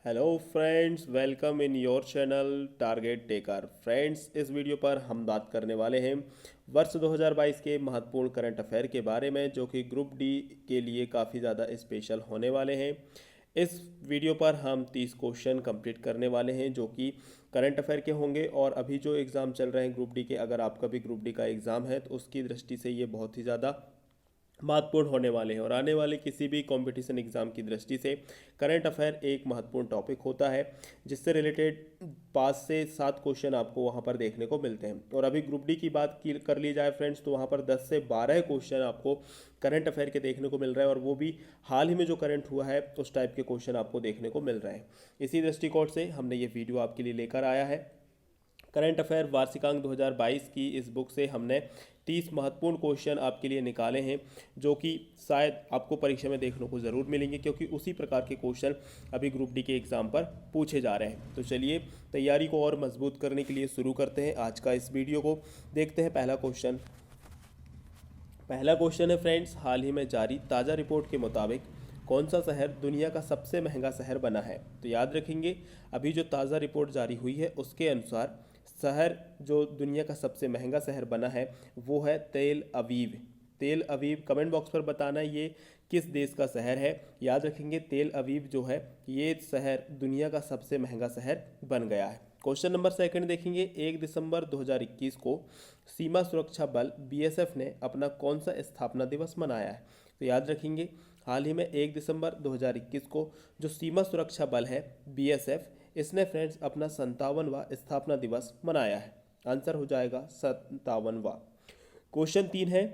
Hello friends, welcome in your channel target taker. Friends, इस video पर हम बात करने वाले हैं वर्ष 2022 के महत्वपूर्ण करंट अफेयर के बारे में, जो कि ग्रुप डी के लिए काफ़ी ज़्यादा स्पेशल होने वाले हैं। इस वीडियो पर हम 30 क्वेश्चन कंप्लीट करने वाले हैं, जो कि करंट अफेयर के होंगे। और अभी जो एग्ज़ाम चल रहे हैं ग्रुप डी के, अगर आपका भी ग्रुप डी का एग्ज़ाम है तो उसकी दृष्टि से ये बहुत ही ज़्यादा महत्वपूर्ण होने वाले हैं। और आने वाले किसी भी कंपटीशन एग्जाम की दृष्टि से करंट अफेयर एक महत्वपूर्ण टॉपिक होता है, जिससे रिलेटेड 5 से 7 क्वेश्चन आपको वहां पर देखने को मिलते हैं। और अभी ग्रुप डी की बात कर ली जाए फ्रेंड्स, तो वहां पर 10 से 12 क्वेश्चन आपको करंट अफेयर के देखने को मिल रहे हैं, और वो भी हाल ही में जो करंट हुआ है उस टाइप के क्वेश्चन आपको देखने को मिल रहे हैं। इसी दृष्टिकोण से हमने ये वीडियो आपके लिए लेकर आया है। करंट अफेयर वार्षिकांक 2022 की इस बुक से हमने 30 महत्वपूर्ण क्वेश्चन आपके लिए निकाले हैं, जो कि शायद आपको परीक्षा में देखने को ज़रूर मिलेंगे, क्योंकि उसी प्रकार के क्वेश्चन अभी ग्रुप डी के एग्ज़ाम पर पूछे जा रहे हैं। तो चलिए तैयारी को और मजबूत करने के लिए शुरू करते हैं आज का इस वीडियो को। देखते हैं पहला क्वेश्चन है फ्रेंड्स, हाल ही में जारी ताज़ा रिपोर्ट के मुताबिक कौन सा शहर दुनिया का सबसे महंगा शहर बना है। तो याद रखेंगे, अभी जो ताज़ा रिपोर्ट जारी हुई है उसके अनुसार शहर जो दुनिया का सबसे महंगा शहर बना है वो है तेल अवीव। तेल अवीव, कमेंट बॉक्स पर बताना ये किस देश का शहर है। याद रखेंगे, तेल अवीव जो है ये शहर दुनिया का सबसे महंगा शहर बन गया है। क्वेश्चन नंबर सेकंड देखेंगे, 1 दिसंबर 2021 को सीमा सुरक्षा बल बीएसएफ ने अपना कौन सा स्थापना दिवस मनाया है। तो याद रखेंगे, हाल ही में 1 दिसंबर 2021 को जो सीमा सुरक्षा बल है बीएसएफ, इसने फ्रेंड्स अपना 57वां स्थापना दिवस मनाया है। आंसर हो जाएगा 57वां। क्वेश्चन 3 है,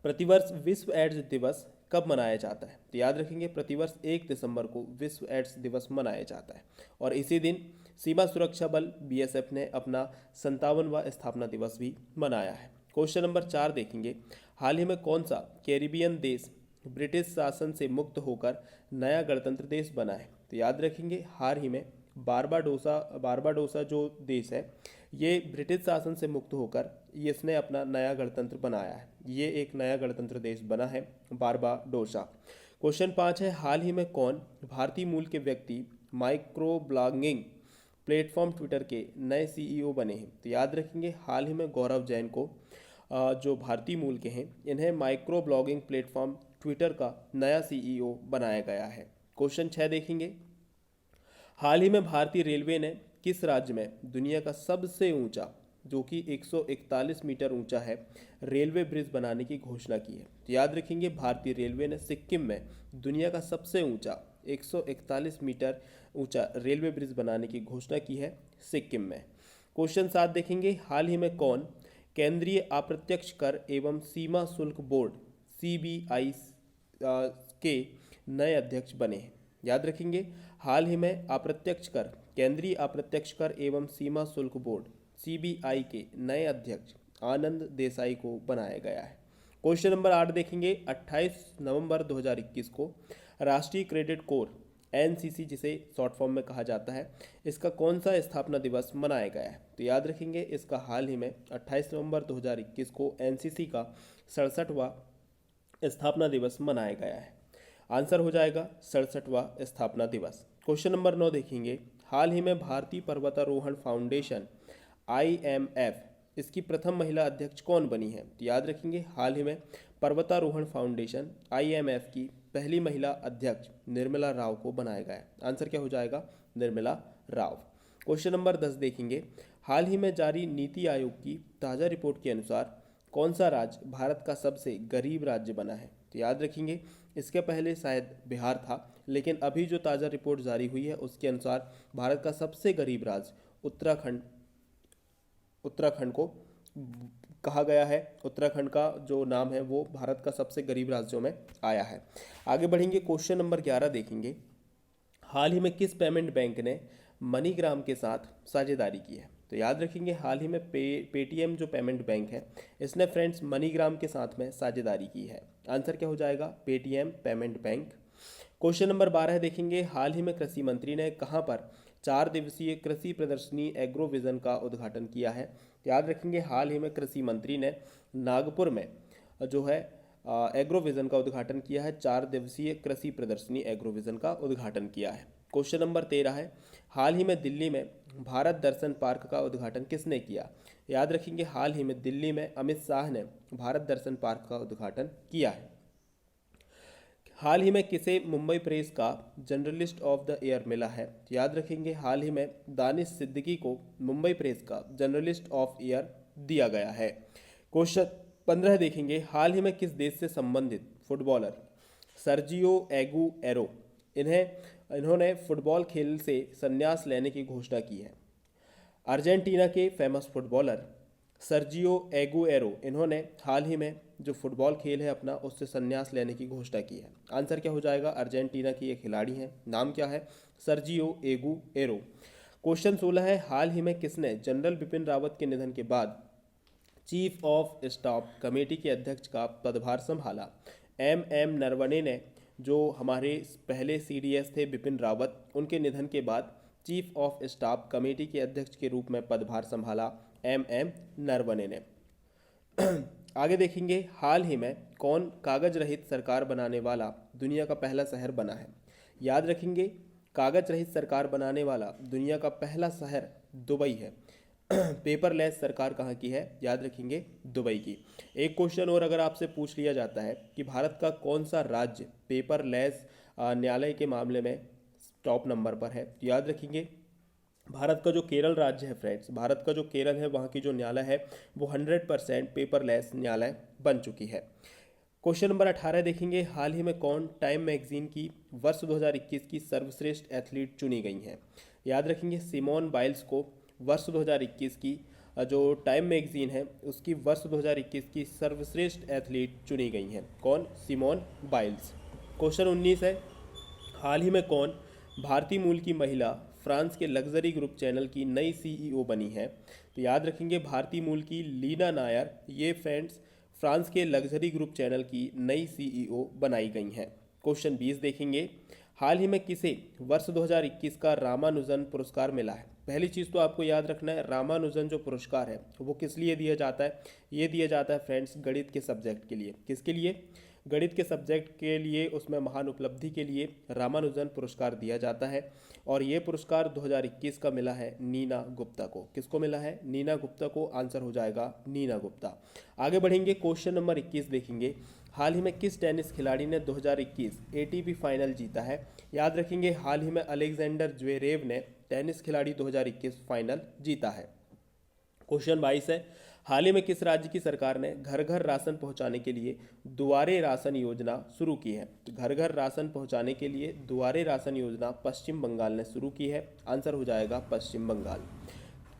प्रतिवर्ष विश्व एड्स दिवस कब मनाया जाता है। तो याद रखेंगे, प्रतिवर्ष 1 दिसंबर को विश्व एड्स दिवस मनाया जाता है, और इसी दिन सीमा सुरक्षा बल बीएसएफ ने अपना 57वां स्थापना दिवस भी मनाया है। क्वेश्चन नंबर 4 देखेंगे, हाल ही में कौन सा कैरिबियन देश ब्रिटिश शासन से मुक्त होकर नया गणतंत्र देश बना है। तो याद रखेंगे, हाल ही में बारबाडोसा जो देश है ये ब्रिटिश शासन से मुक्त होकर इसने अपना नया गणतंत्र बनाया है। ये एक नया गणतंत्र देश बना है बारबाडोसा। क्वेश्चन 5 है, हाल ही में कौन भारतीय मूल के व्यक्ति माइक्रो ब्लॉगिंग प्लेटफॉर्म ट्विटर के नए सीईओ बने हैं। तो याद रखेंगे, हाल ही में गौरव जैन को जो भारतीय मूल के हैं इन्हें माइक्रो ब्लॉगिंग प्लेटफॉर्म ट्विटर का नया सीईओ बनाया गया है। क्वेश्चन 6 देखेंगे, हाल ही में भारतीय रेलवे ने किस राज्य में दुनिया का सबसे ऊंचा, जो कि 141 मीटर ऊंचा है, रेलवे ब्रिज बनाने की घोषणा की है। तो याद रखेंगे, भारतीय रेलवे ने सिक्किम में दुनिया का सबसे ऊंचा 141 मीटर ऊंचा रेलवे ब्रिज बनाने की घोषणा की है सिक्किम में। क्वेश्चन 7 देखेंगे, हाल ही में कौन केंद्रीय अप्रत्यक्ष कर एवं सीमा शुल्क बोर्ड सीबीआई के नए अध्यक्ष बने हैं। याद रखेंगे, हाल ही में अप्रत्यक्ष कर केंद्रीय अप्रत्यक्ष कर एवं सीमा शुल्क बोर्ड सीबीआई के नए अध्यक्ष आनंद देसाई को बनाया गया है। क्वेश्चन नंबर 8 देखेंगे, 28 नवंबर 2021 को राष्ट्रीय क्रेडिट कोर एनसीसी, जिसे शॉर्ट फॉर्म में कहा जाता है, इसका कौन सा स्थापना दिवस मनाया गया है। तो याद रखेंगे, इसका हाल ही में 28 नवंबर 2021 को एनसीसी का 67वां स्थापना दिवस मनाया गया है। आंसर हो जाएगा 67वां स्थापना दिवस। क्वेश्चन नंबर 9 देखेंगे, हाल ही में भारतीय पर्वतारोहण फाउंडेशन आईएमएफ, इसकी प्रथम महिला अध्यक्ष कौन बनी है। तो याद रखेंगे, हाल ही में पर्वतारोहण फाउंडेशन आईएमएफ की पहली महिला अध्यक्ष निर्मला राव को बनाया गया है। आंसर क्या हो जाएगा, निर्मला राव। क्वेश्चन नंबर 10 देखेंगे, हाल ही में जारी नीति आयोग की ताज़ा रिपोर्ट के अनुसार कौन सा राज्य भारत का सबसे गरीब राज्य बना है। तो याद रखेंगे, इसके पहले शायद बिहार था, लेकिन अभी जो ताज़ा रिपोर्ट जारी हुई है उसके अनुसार भारत का सबसे गरीब राज्य उत्तराखंड को कहा गया है। उत्तराखंड का जो नाम है वो भारत का सबसे गरीब राज्यों में आया है। आगे बढ़ेंगे, क्वेश्चन नंबर 11 देखेंगे, हाल ही में किस पेमेंट बैंक ने मनीग्राम के साथ साझेदारी की है। तो याद रखेंगे, हाल ही में पेटीएम जो पेमेंट बैंक है इसने फ्रेंड्स मनीग्राम के साथ में साझेदारी की है। आंसर क्या हो जाएगा, Paytm payment bank. Question number 12 देखेंगे, हाल ही में कृषि मंत्री ने कहां पर 4 दिवसीय कृषि प्रदर्शनी एग्रो विजन का उद्घाटन किया है। याद रखेंगे, हाल ही में कृषि मंत्री ने नागपुर में जो है एग्रोविजन का उद्घाटन किया है? 4 दिवसीय कृषि प्रदर्शनी एग्रोविजन का उद्घाटन किया है। क्वेश्चन नंबर 13 है, हाल ही में दिल्ली में भारत दर्शन पार्क का उद्घाटन किसने किया? याद रखेंगे, हाल ही में दिल्ली में अमित शाह ने भारत दर्शन पार्क का उद्घाटन किया है। हाल ही में किसे मुंबई प्रेस का जर्नलिस्ट ऑफ द ईयर मिला है? याद रखेंगे, हाल ही में दानिश सिद्दीकी को मुंबई प्रेस का जर्नलिस्ट ऑफ ईयर दिया गया है। क्वेश्चन 15 देखेंगे, हाल ही में किस देश से संबंधित फुटबॉलर सर्जियो एगुएरो इन्होंने फुटबॉल खेल से संन्यास लेने की घोषणा की है? अर्जेंटीना के फेमस फुटबॉलर सर्जियो एगुएरो इन्होंने हाल ही में जो फुटबॉल खेल है अपना उससे संन्यास लेने की घोषणा की है। आंसर क्या हो जाएगा? अर्जेंटीना की एक खिलाड़ी हैं, नाम क्या है? Sergio Aguero. क्वेश्चन 16 है, हाल ही में किसने जनरल बिपिन रावत के निधन के बाद चीफ ऑफ स्टाफ कमेटी के अध्यक्ष का पदभार संभाला? एम नरवणे ने, जो हमारे पहले सीडीएस थे बिपिन रावत, उनके निधन के बाद चीफ ऑफ स्टाफ कमेटी के अध्यक्ष के रूप में पदभार संभाला एम नरवणे ने। आगे देखेंगे, हाल ही में कौन कागज रहित सरकार बनाने वाला दुनिया का पहला शहर बना है? याद रखेंगे, कागज रहित सरकार बनाने वाला दुनिया का पहला शहर दुबई है। पेपरलेस सरकार कहाँ की है? याद रखेंगे, दुबई की। एक क्वेश्चन और अगर आपसे पूछ लिया जाता है कि भारत का कौन सा राज्य पेपरलेस न्यायालय के मामले में टॉप नंबर पर है, तो याद रखेंगे भारत का जो केरल राज्य है फ्रेंड्स, भारत का जो केरल है वहाँ की जो न्यायालय है वो 100% पेपरलेस न्यायालय बन चुकी है। क्वेश्चन नंबर 18 देखेंगे, हाल ही में कौन टाइम मैगजीन की वर्ष 2021 की सर्वश्रेष्ठ एथलीट चुनी गई हैं? याद रखेंगे, सिमोन बाइल्स को वर्ष 2021 की जो टाइम मैगजीन है उसकी वर्ष 2021 की सर्वश्रेष्ठ एथलीट चुनी गई हैं। कौन? Simone Biles. क्वेश्चन 19 है, हाल ही में कौन भारतीय मूल की महिला फ्रांस के लग्जरी ग्रुप चैनल की नई सीईओ बनी है? तो याद रखेंगे, भारतीय मूल की लीना नायर, ये फ्रेंड्स फ्रांस के लग्जरी ग्रुप चैनल की नई सीईओ बनाई गई हैं। क्वेश्चन 20 देखेंगे, हाल ही में किसे वर्ष 2021 का रामानुजन पुरस्कार मिला है? पहली चीज़ तो आपको याद रखना है, रामानुजन जो पुरस्कार है वो किस लिए दिया जाता है? ये दिया जाता है फ्रेंड्स गणित के सब्जेक्ट के लिए। किसके लिए? गणित के सब्जेक्ट के लिए, उसमें महान उपलब्धि के लिए रामानुजन पुरस्कार दिया जाता है। और ये पुरस्कार 2021 का मिला है नीना गुप्ता को। किसको मिला है? नीना गुप्ता को। आंसर हो जाएगा नीना गुप्ता। आगे बढ़ेंगे, क्वेश्चन नंबर 21 देखेंगे, हाल ही में किस टेनिस खिलाड़ी ने 2021 एटीपी फाइनल जीता है? याद रखेंगे, हाल ही में अलेक्जेंडर ज्वेरेव ने टेनिस खिलाड़ी 2021 फाइनल जीता है। क्वेश्चन 22 है, हाल ही में किस राज्य की सरकार ने घर घर राशन पहुंचाने के लिए दुआरे राशन योजना शुरू की है? तो घर घर राशन पहुंचाने के लिए दुआरे राशन योजना पश्चिम बंगाल ने शुरू की है। आंसर हो जाएगा पश्चिम बंगाल।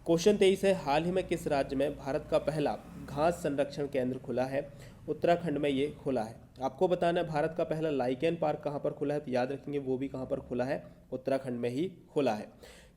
क्वेश्चन 23 है, हाल ही में किस राज्य में भारत का पहला घास संरक्षण केंद्र खुला है? उत्तराखंड में ये खुला है। आपको बताना है भारत का पहला लाइकेन पार्क कहाँ पर खुला है, तो याद रखेंगे वो भी कहाँ पर खुला है? उत्तराखंड में ही खुला है।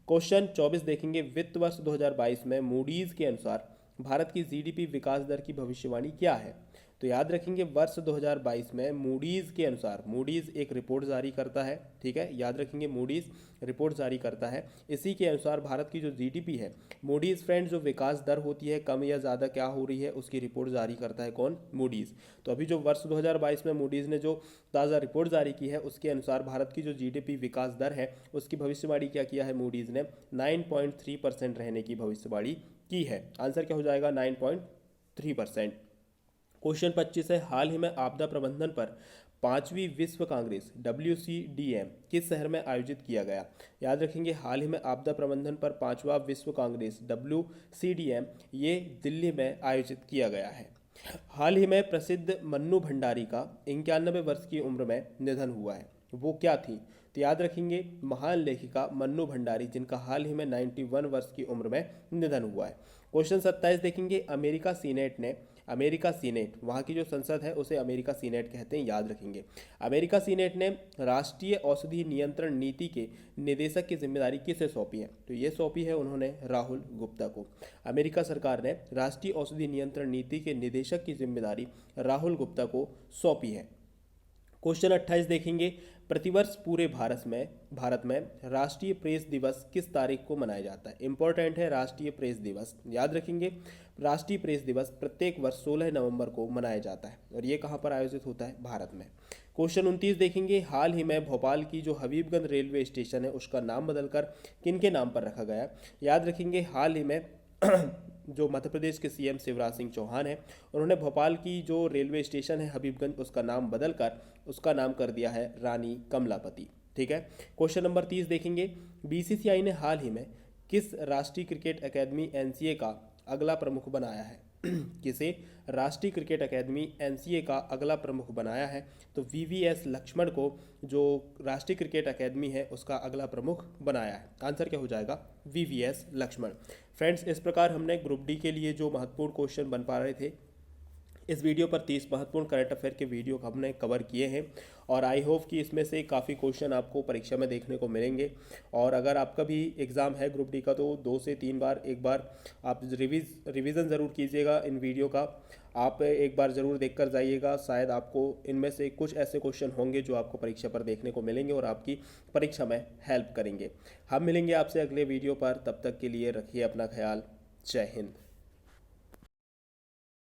क्वेश्चन 24 देखेंगे, वित्त वर्ष 2022 में मूडीज के अनुसार भारत की जीडीपी विकास दर की भविष्यवाणी क्या है? तो याद रखेंगे, वर्ष 2022 में मूडीज़ के अनुसार, मूडीज़ एक रिपोर्ट जारी करता है, ठीक है, याद रखेंगे मूडीज़ रिपोर्ट जारी करता है। इसी के अनुसार भारत की जो जीडीपी है, मूडीज़ फ्रेंड्स जो विकास दर होती है कम या ज़्यादा क्या हो रही है उसकी रिपोर्ट जारी करता है कौन? मूडीज़। तो अभी जो वर्ष 2022 में मूडीज़ ने जो ताज़ा रिपोर्ट जारी की है उसके अनुसार भारत की जो जीडीपी विकास दर है उसकी भविष्यवाणी क्या किया है मूडीज़ ने? 9.3% रहने की भविष्यवाणी की है। आंसर क्या हो जाएगा? 9.3%। क्वेश्चन 25 है, हाल ही में आपदा प्रबंधन पर 5वीं विश्व कांग्रेस WCDM किस शहर में आयोजित किया गया? याद रखेंगे, हाल ही में आपदा प्रबंधन पर 5वां विश्व कांग्रेस WCDM ये दिल्ली में आयोजित किया गया है। हाल ही में प्रसिद्ध मन्नू भंडारी का 91 वर्ष की उम्र में निधन हुआ है, वो क्या थी? तो याद रखेंगे, महान लेखिका मन्नू भंडारी, जिनका हाल ही में 91 वर्ष की उम्र में निधन हुआ है। क्वेश्चन 27 देखेंगे, अमेरिका सीनेट वहाँ की जो संसद है उसे अमेरिका सीनेट कहते हैं, याद रखेंगे। अमेरिका सीनेट ने राष्ट्रीय औषधि नियंत्रण नीति के निदेशक की जिम्मेदारी किसे सौंपी है? तो ये सौंपी है उन्होंने राहुल गुप्ता को। अमेरिका सरकार ने राष्ट्रीय औषधि नियंत्रण नीति के निदेशक की जिम्मेदारी राहुल गुप्ता को सौंपी है। क्वेश्चन 28 देखेंगे, प्रतिवर्ष पूरे भारत में राष्ट्रीय प्रेस दिवस किस तारीख को मनाया जाता है? इंपॉर्टेंट है राष्ट्रीय प्रेस दिवस, याद रखेंगे। राष्ट्रीय प्रेस दिवस प्रत्येक वर्ष 16 नवंबर को मनाया जाता है और ये कहाँ पर आयोजित होता है? भारत में। क्वेश्चन 29 देखेंगे, हाल ही में भोपाल की जो हबीबगंज रेलवे स्टेशन है उसका नाम बदलकर किनके नाम पर रखा गया? याद रखेंगे हाल ही में जो मध्य प्रदेश के सीएम शिवराज सिंह चौहान है उन्होंने भोपाल की जो रेलवे स्टेशन है हबीबगंज उसका नाम बदलकर उसका नाम कर दिया है रानी कमलापति। ठीक है। क्वेश्चन नंबर 30 देखेंगे, बीसीसीआई ने हाल ही में किस राष्ट्रीय क्रिकेट अकेदमी एनसीए का अगला प्रमुख बनाया है? किसे राष्ट्रीय क्रिकेट अकेदमी एनसीए का अगला प्रमुख बनाया है? तो वीवीएस लक्ष्मण को जो राष्ट्रीय क्रिकेट अकेदमी है उसका अगला प्रमुख बनाया है। आंसर क्या हो जाएगा? वीवीएस लक्ष्मण। फ्रेंड्स, इस प्रकार हमने ग्रुप डी के लिए जो महत्वपूर्ण क्वेश्चन बन पा रहे थे इस वीडियो पर 30 महत्वपूर्ण करंट अफेयर के वीडियो हमने कवर किए हैं और आई होप कि इसमें से काफ़ी क्वेश्चन आपको परीक्षा में देखने को मिलेंगे। और अगर आपका भी एग्ज़ाम है ग्रुप डी का तो 2 से 3 बार एक बार आप रिवीजन ज़रूर कीजिएगा इन वीडियो का। आप एक बार ज़रूर देख कर जाइएगा, शायद आपको इनमें से कुछ ऐसे क्वेश्चन होंगे जो आपको परीक्षा पर देखने को मिलेंगे और आपकी परीक्षा में हेल्प करेंगे। हम मिलेंगे आपसे अगले वीडियो पर, तब तक के लिए रखिए अपना ख्याल। जय हिंद।